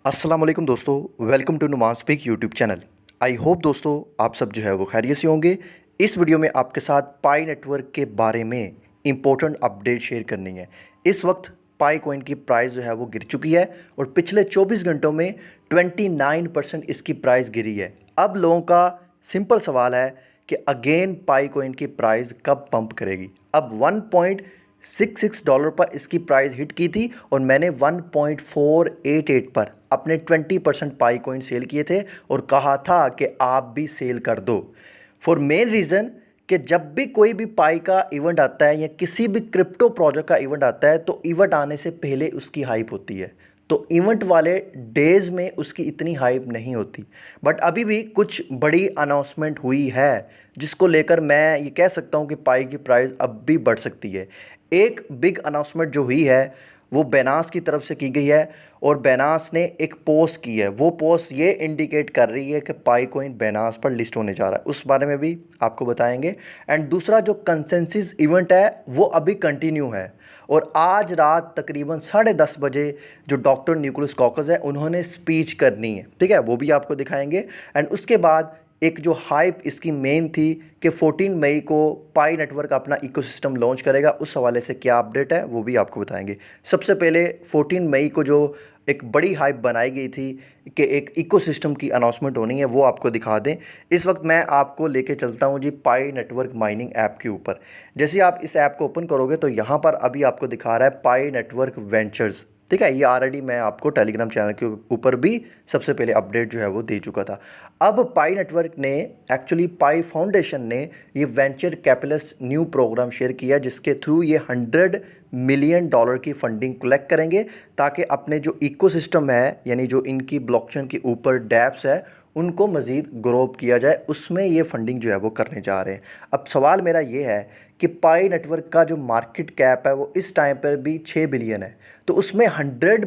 अस्सलाम वालेकुम दोस्तों, welcome to Numan speak YouTube channel. I hope दोस्तों आप सब जो है वो खैरियत से होंगे। इस वीडियो में आपके साथ पाई नेटवर्क के बारे में इंपॉर्टेंट अपडेट शेयर करनी है। इस वक्त पाई कॉइन की प्राइस जो है वो गिर चुकी है और पिछले 24 घंटों में 29% इसकी प्राइस गिरी है। अब लोगों का सिंपल सवाल है कि अगेन पाई कॉइन की प्राइस कब पंप करेगी। अब $1.66 पर इसकी प्राइस हिट की थी और मैंने 1.488 पर अपने 20% पाई कॉइन सेल किए थे और कहा था कि आप भी सेल कर दो। फॉर मेन रीज़न कि जब भी कोई भी पाई का इवेंट आता है या किसी भी क्रिप्टो प्रोजेक्ट का इवेंट आता है तो इवेंट आने से पहले उसकी हाइप होती है। तो इवेंट वाले डेज़ में उसकी इतनी हाइप नहीं होती, बट अभी भी कुछ बड़ी अनाउंसमेंट हुई है जिसको लेकर मैं ये कह सकता हूँ कि पाई की प्राइस अब भी बढ़ सकती है। एक बिग अनाउंसमेंट जो हुई है वो बेनास की तरफ से की गई है और बेनास ने एक पोस्ट की है। वो पोस्ट ये इंडिकेट कर रही है कि पाई कॉइन बेनास पर लिस्ट होने जा रहा है, उस बारे में भी आपको बताएंगे। एंड दूसरा जो कंसेंसस इवेंट है वो अभी कंटिन्यू है और आज रात तकरीबन 10:30 बजे जो डॉक्टर निकोलस कॉकस है उन्होंने स्पीच करनी है, ठीक है, वो भी आपको दिखाएंगे। एंड उसके बाद एक जो हाइप इसकी मेन थी कि 14 मई को पाई नेटवर्क अपना इकोसिस्टम लॉन्च करेगा, उस हवाले से क्या अपडेट है वो भी आपको बताएंगे। सबसे पहले 14 मई को जो एक बड़ी हाइप बनाई गई थी कि एक इकोसिस्टम की अनाउंसमेंट होनी है, वो आपको दिखा दें। इस वक्त मैं आपको लेके चलता हूं जी पाई नेटवर्क माइनिंग ऐप के ऊपर। जैसे आप इस ऐप को ओपन करोगे तो यहाँ पर अभी आपको दिखा रहा है पाई नेटवर्क वेंचर्स, ठीक है। ये ऑलरेडी मैं आपको टेलीग्राम चैनल के ऊपर भी सबसे पहले अपडेट जो है वो दे चुका था। अब पाई नेटवर्क ने एक्चुअली पाई फाउंडेशन ने ये venture capitalist new programme share किया जिसके थ्रू ये $100 मिलियन की फंडिंग कलेक्ट करेंगे ताकि अपने जो इकोसिस्टम है यानी जो इनकी ब्लॉकचेन के ऊपर डैप्स है उनको मज़ीद ग्रो अप किया जाए, उसमें ये फंडिंग जो है वो करने जा रहे हैं। अब सवाल मेरा ये है कि पाई नेटवर्क का जो मार्केट कैप है वो इस टाइम पर भी 6 बिलियन है, तो उसमें 100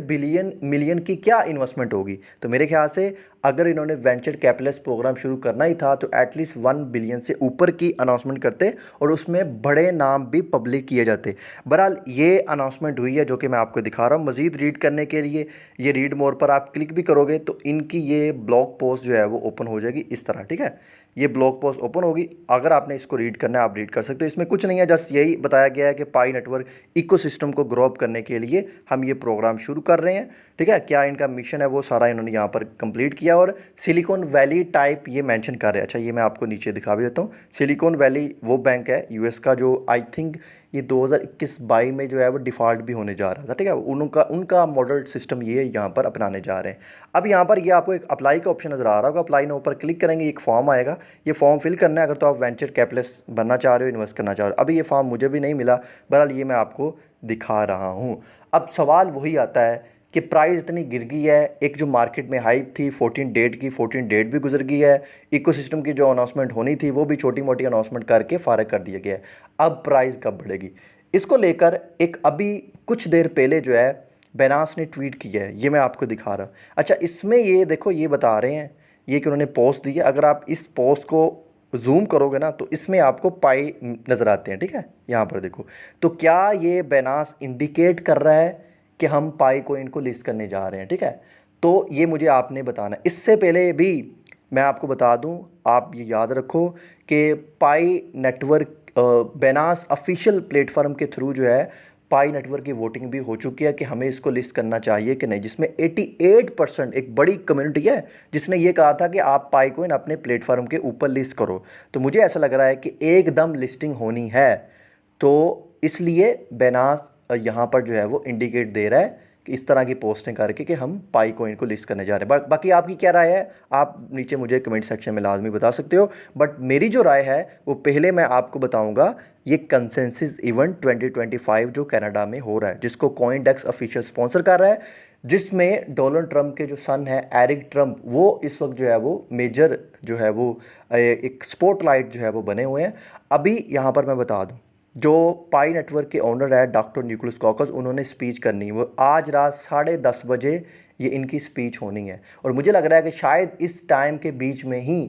मिलियन की क्या इन्वेस्टमेंट होगी। तो मेरे ख्याल से अगर इन्होंने वेंचर कैपिटलिस्ट प्रोग्राम शुरू करना ही था तो एटलीस्ट 1 बिलियन से ऊपर की अनाउंसमेंट करते और उसमें बड़े नाम भी पब्लिक किए जाते। बहरहाल ये अनाउंसमेंट हुई है जो कि मैं आपको दिखा रहा हूँ। मज़ीद रीड करने के लिए ये रीड मोर पर आप क्लिक भी करोगे तो इनकी ये ब्लॉग पोस्ट जो है वो ओपन हो जाएगी इस तरह, ठीक है। ये ब्लॉग पोस्ट ओपन होगी, अगर आपने इसको रीड करना है आप रीड कर सकते हो। इसमें कुछ नहीं है, जस्ट यही बताया गया है कि पाई नेटवर्क इकोसिस्टम को ग्रो अप करने के लिए हम ये प्रोग्राम शुरू कर रहे हैं, ठीक है। क्या इनका मिशन है वो सारा इन्होंने यहाँ पर कंप्लीट किया और सिलिकॉन वैली टाइप ये मेंशन कर रहे हैं। अच्छा, ये मैं आपको नीचे दिखा भी देता हूँ। सिलिकॉन वैली वो बैंक है यूएस का जो आई थिंक ये 2021-22 में जो है वो डिफ़ॉल्ट भी होने जा रहा था, ठीक है। उनका उनका मॉडल सिस्टम ये यहाँ पर अपनाने जा रहे हैं। अब यहाँ पर ये आपको एक अप्लाई का ऑप्शन नज़र आ रहा होगा, अप्लाई ने ऊपर क्लिक करेंगे एक फॉर्म आएगा, ये फॉर्म फिल करना है अगर तो आप वेंचर कैपिटलिस्ट बनना चाह रहे हो, इन्वेस्ट करना चाह रहे हो। अभी ये फॉर्म मुझे भी नहीं मिला, बहरहाल ये मैं आपको दिखा रहा हूँ। अब सवाल वही आता है कि प्राइस इतनी गिर गई है, एक जो मार्केट में हाइप थी 14 डेट की, 14 डेट भी गुजर गई है, इकोसिस्टम की जो अनाउंसमेंट होनी थी वो भी छोटी मोटी अनाउंसमेंट करके फारग कर दिया गया है। अब प्राइस कब बढ़ेगी इसको लेकर एक अभी कुछ देर पहले जो है बेनास ने ट्वीट किया है, ये मैं आपको दिखा रहा हूँ। अच्छा, इसमें ये देखो ये बता रहे हैं ये कि उन्होंने पोस्ट दी है, अगर आप इस पोस्ट को जूम करोगे ना तो इसमें आपको पाई नज़र आते हैं, ठीक है। यहाँ पर देखो, तो क्या ये बेनास इंडिकेट कर रहा है कि हम पाई कोइन को लिस्ट करने जा रहे हैं, ठीक है। तो ये मुझे आपने बताना है। इससे पहले भी मैं आपको बता दूं, आप ये याद रखो कि पाई नेटवर्क बेनास ऑफिशियल प्लेटफॉर्म के थ्रू जो है पाई नेटवर्क की वोटिंग भी हो चुकी है कि हमें इसको लिस्ट करना चाहिए कि नहीं, जिसमें 88% एक बड़ी कम्युनिटी है जिसने ये कहा था कि आप पाई कोइन अपने प्लेटफॉर्म के ऊपर लिस्ट करो। तो मुझे ऐसा लग रहा है कि एकदम लिस्टिंग होनी है, तो इसलिए बेनास यहाँ पर जो है वो इंडिकेट दे रहा है कि इस तरह की पोस्टें करके कि हम पाई कॉइन को लिस्ट करने जा रहे हैं। बाकी आपकी क्या राय है आप नीचे मुझे कमेंट सेक्शन में लाजमी बता सकते हो, बट मेरी जो राय है वो पहले मैं आपको बताऊंगा। ये कंसेंसस इवेंट 2025 जो कनाडा में हो रहा है जिसको कॉइनडेक्स ऑफिशियल स्पॉन्सर कर रहा है, जिसमें डोनाल्ड ट्रंप के जो सन है एरिक ट्रंप वो इस वक्त जो है वो मेजर जो है वो एक स्पॉटलाइट जो है वो बने हुए हैं। अभी यहाँ पर मैं बता दूँ, जो पाई नेटवर्क के ओनर है डॉक्टर निकोलस कॉकस, उन्होंने स्पीच करनी है, वो आज रात 10:30 बजे ये इनकी स्पीच होनी है और मुझे लग रहा है कि शायद इस टाइम के बीच में ही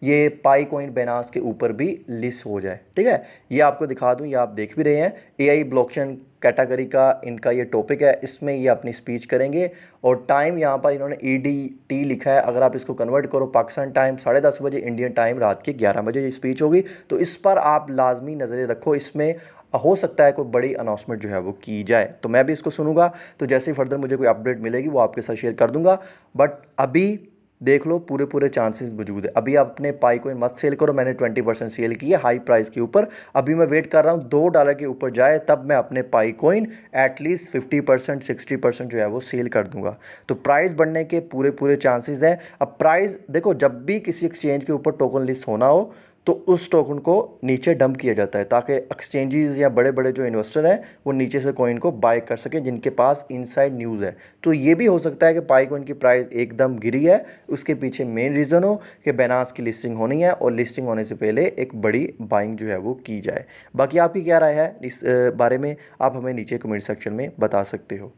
ये पाई कॉइन बेनास के ऊपर भी लिस्ट हो जाए। ठीक है, ये आपको दिखा दूं, ये आप देख भी रहे हैं, एआई ब्लॉकचेन कैटेगरी का इनका ये टॉपिक है, इसमें ये अपनी स्पीच करेंगे। और टाइम यहाँ पर इन्होंने EDT लिखा है, अगर आप इसको कन्वर्ट करो पाकिस्तान टाइम 10:30 बजे, इंडियन टाइम रात के 11 बजे ये स्पीच होगी। तो इस पर आप लाजमी नज़रें रखो, इसमें हो सकता है कोई बड़ी अनाउंसमेंट जो है वो की जाए। तो मैं भी इसको सुनूंगा, तो जैसे ही फर्दर मुझे कोई अपडेट मिलेगी वो आपके साथ शेयर कर दूंगा। बट अभी देख लो, पूरे पूरे चांसेस मौजूद है। अभी आप अपने पाई कोइन मत सेल करो, मैंने 20% सेल की है हाई प्राइस के ऊपर। अभी मैं वेट कर रहा हूँ $2 के ऊपर जाए, तब मैं अपने पाई कोइन एटलीस्ट 50% 60% जो है वो सेल कर दूंगा। तो प्राइस बढ़ने के पूरे पूरे चांसेस हैं। अब प्राइस देखो, जब भी किसी एक्सचेंज के ऊपर टोकन लिस्ट होना हो तो उस टोकन को नीचे डंप किया जाता है, ताकि एक्सचेंजेस या बड़े बड़े जो इन्वेस्टर हैं वो नीचे से कॉइन को बाय कर सकें, जिनके पास इनसाइड न्यूज़ है। तो ये भी हो सकता है कि पाई कॉइन की प्राइस एकदम गिरी है, उसके पीछे मेन रीज़न हो कि बाइनेंस की लिस्टिंग होनी है और लिस्टिंग होने से पहले एक बड़ी बाइंग जो है वो की जाए। बाकी आपकी क्या राय है इस बारे में, आप हमें नीचे कमेंट सेक्शन में बता सकते हो।